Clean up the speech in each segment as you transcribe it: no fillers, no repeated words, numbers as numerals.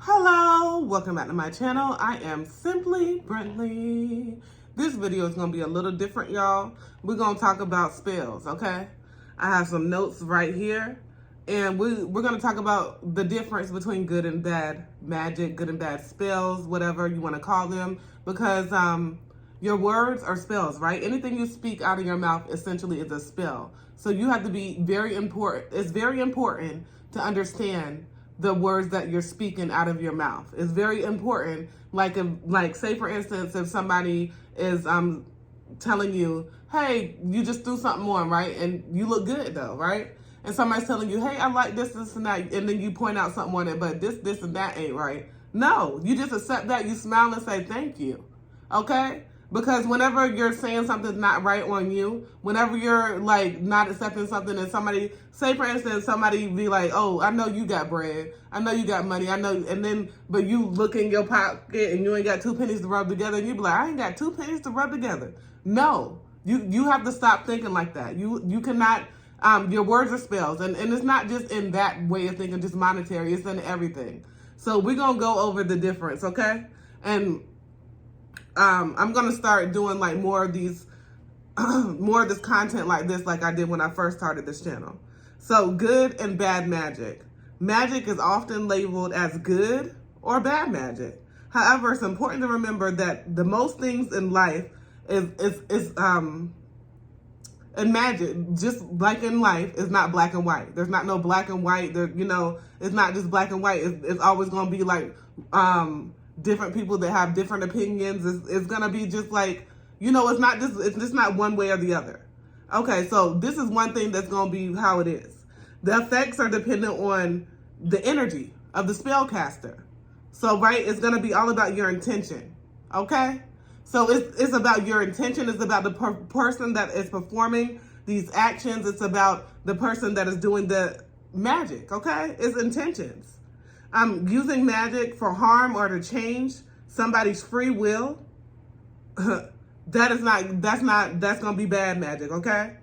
Hello, welcome back to my channel. I am Simply Brentley. This video is going to be a little different, y'all. We're going to talk about spells, okay? I have some notes right here, and we're going to talk about the difference between good and bad magic, good and bad spells, whatever you want to call them, because your words are spells, right? Anything you speak out of your mouth essentially is a spell. So you have to be very important. It's very important to understand the words that you're speaking out of your mouth. It's very important. Like say for instance, if somebody is telling you, hey, you just threw something on, right? And you look good though, right? And somebody's telling you, hey, I like this, and that, and then you point out something on it, but this, and that ain't right. No, you just accept that, you smile and say thank you, okay? Because whenever you're saying something's not right on you, whenever you're like not accepting something, and somebody, say for instance, somebody be like, oh, I know you got bread, I know you got money, I know, and then, but you look in your pocket and you ain't got 2 pennies to rub together, and you be like, I ain't got 2 pennies to rub together. No, you have to stop thinking like that. You cannot, your words are spells, and it's not just in that way of thinking, just monetary, it's in everything. So we're gonna go over the difference, okay? And I'm gonna start doing like more of these, more of this content like this, like I did when I first started this channel. So good and bad magic. Magic is often labeled as good or bad magic. However, it's important to remember that the most things in life and magic, just like in life, is not black and white. There's not no black and white. There, it's not just black and white. It's always gonna be like different people that have different opinions. It's gonna be just like, it's just not one way or the other. Okay, so this is one thing that's gonna be how it is. The effects are dependent on the energy of the spellcaster. So, right, it's gonna be all about your intention. Okay, so it's about your intention. It's about the person that is performing these actions. It's about the person that is doing the magic. Okay, it's intentions. Using magic for harm or to change somebody's free will, that's gonna be bad magic, okay?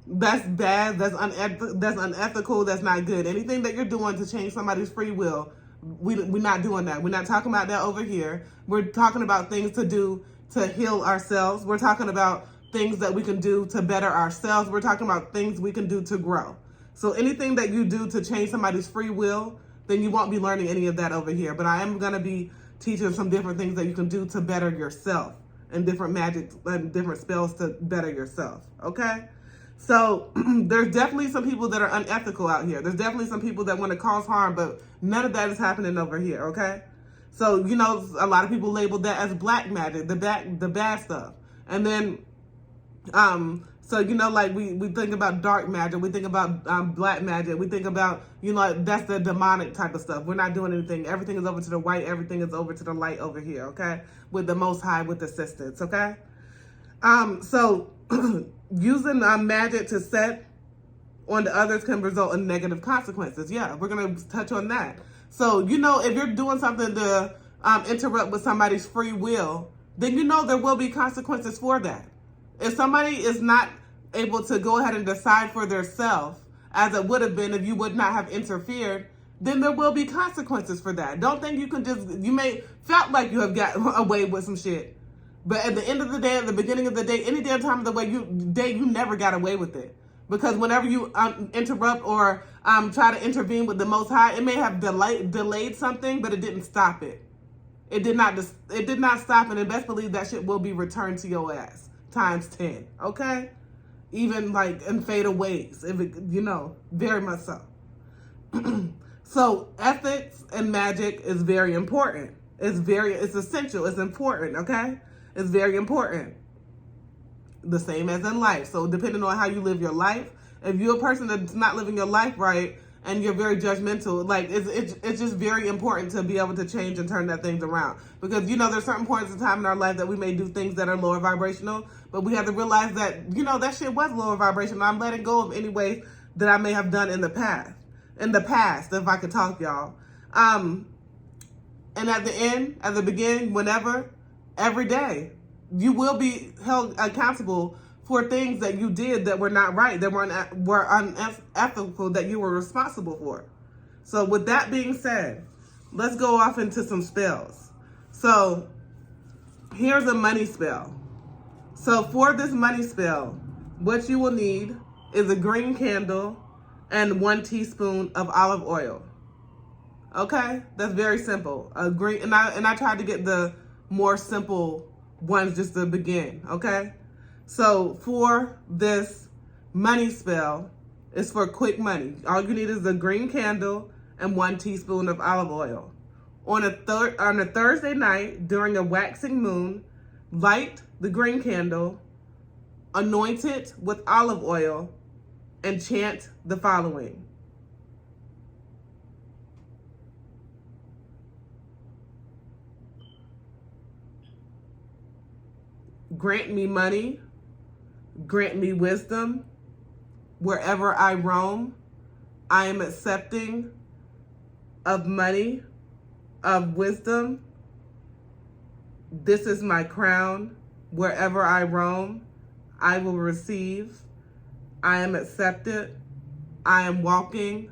That's bad, that's unethical, that's not good. Anything that you're doing to change somebody's free will, we're not doing that. We're not talking about that over here. We're talking about things to do to heal ourselves. We're talking about things that we can do to better ourselves. We're talking about things we can do to grow. So anything that you do to change somebody's free will, then you won't be learning any of that over here. But I am going to be teaching some different things that you can do to better yourself, and different magic and different spells to better yourself, okay? So there's definitely some people that are unethical out here. There's definitely some people that want to cause harm, but none of that is happening over here, okay? So, a lot of people label that as black magic, the bad stuff. And then, so, like we think about dark magic, we think about black magic, we think about, that's the demonic type of stuff. We're not doing anything. Everything is over to the white, everything is over to the light over here, okay? With the Most High, with assistance, okay? So using magic to set on the others can result in negative consequences. Yeah, we're going to touch on that. So, if you're doing something to interrupt with somebody's free will, then there will be consequences for that. If somebody is not able to go ahead and decide for themselves, as it would have been if you would not have interfered, then there will be consequences for that. Don't think you can you may felt like you have got away with some shit, but at the end of the day, at the beginning of the day, any damn time of the day, you never got away with it. Because whenever you interrupt or try to intervene with the Most High, it may have delayed something, but it didn't stop it. It did not stop it, and best believe that shit will be returned to your ass times 10, okay? Even like in fatal ways, if it, very much so. So ethics and magic is very important. It's essential, it's important, okay? It's very important. The same as in life. So depending on how you live your life, if you're a person that's not living your life right and you're very judgmental, like it's just very important to be able to change and turn that things around. Because there's certain points in time in our life that we may do things that are lower vibrational, but we have to realize that that shit was lower vibrational. I'm letting go of any way that I may have done in the past. If I could talk, y'all. And at the end, at the beginning, whenever, every day, you will be held accountable for things that you did that were not right, that were unethical, that you were responsible for. So with that being said, let's go off into some spells. So here's a money spell. So for this money spell, what you will need is a green candle and 1 teaspoon of olive oil. Okay, that's very simple. A green, and I tried to get the more simple ones just to begin. Okay, so for this money spell, it's for quick money. All you need is a green candle and 1 teaspoon of olive oil. On a Thursday night during a waxing moon, light the green candle, anoint it with olive oil, and chant the following. Grant me money, grant me wisdom. Wherever I roam, I am accepting of money, of wisdom. This is my crown. Wherever I roam, I will receive. I am accepted. I am walking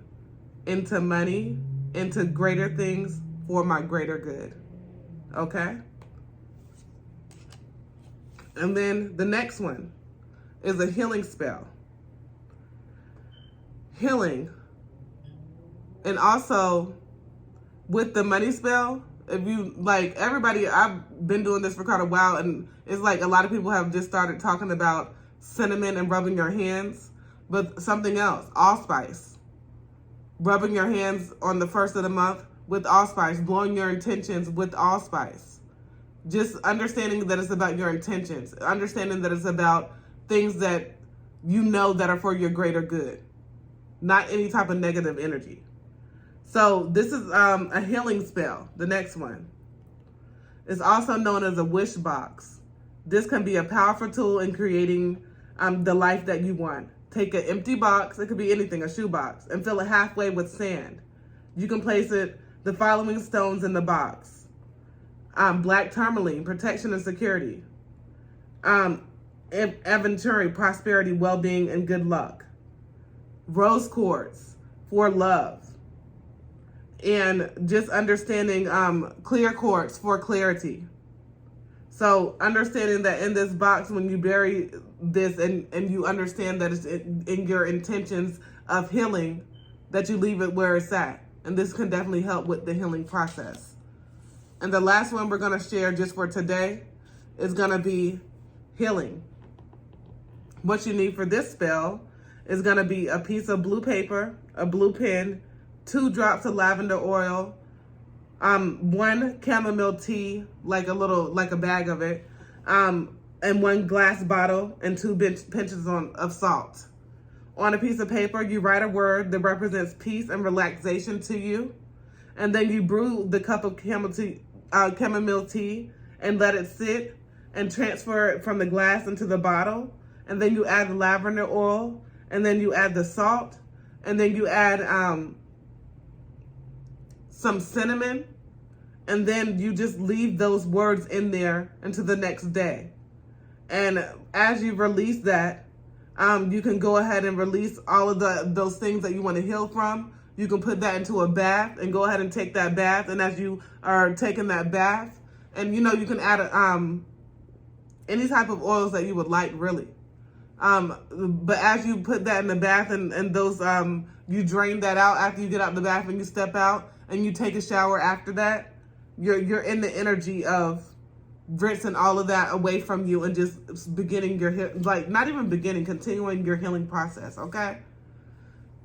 into money, into greater things for my greater good. Okay? And then the next one is a healing spell. Healing. And also with the money spell, if you like everybody, I've been doing this for quite a while, and it's like a lot of people have just started talking about cinnamon and rubbing your hands, but something else, allspice. Rubbing your hands on the first of the month with allspice, blowing your intentions with allspice. Just understanding that it's about your intentions, understanding that it's about things that you know that are for your greater good, not any type of negative energy. So this is a healing spell. The next one is also known as a wish box. This can be a powerful tool in creating the life that you want. Take an empty box, it could be anything, a shoe box, and fill it halfway with sand. You can place the following stones in the box. Black tourmaline, protection and security. Aventurine, prosperity, well-being, and good luck. Rose quartz for love. And just understanding clear quartz for clarity. So understanding that in this box, when you bury this and you understand that it's in your intentions of healing, that you leave it where it's at. And this can definitely help with the healing process. And the last one we're going to share just for today is going to be healing. What you need for this spell is going to be a piece of blue paper, a blue pen, 2 drops of lavender oil, 1 chamomile tea, like a bag of it, and 1 glass bottle and 2 pinches of salt. On a piece of paper, you write a word that represents peace and relaxation to you, and then you brew the cup of chamomile tea and let it sit and transfer it from the glass into the bottle, and then you add the lavender oil, and then you add the salt, and then you add some cinnamon, and then you just leave those words in there until the next day. And as you release that, you can go ahead and release all of those things that you want to heal from. You can put that into a bath and go ahead and take that bath. And as you are taking that bath, and you can add any type of oils that you would like, really. But as you put that in the bath and those, you drain that out after you get out the bath and you step out and you take a shower after that, you're in the energy of rinsing all of that away from you and just beginning your, not even beginning, continuing your healing process, okay?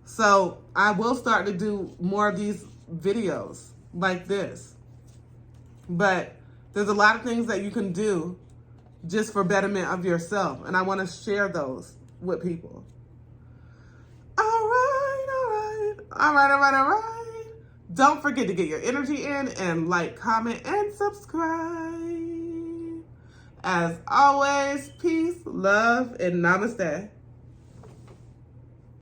So I will start to do more of these videos like this. But there's a lot of things that you can do just for betterment of yourself. And I want to share those with people. All right. Don't forget to get your energy in and like, comment, and subscribe. As always, peace, love, and namaste.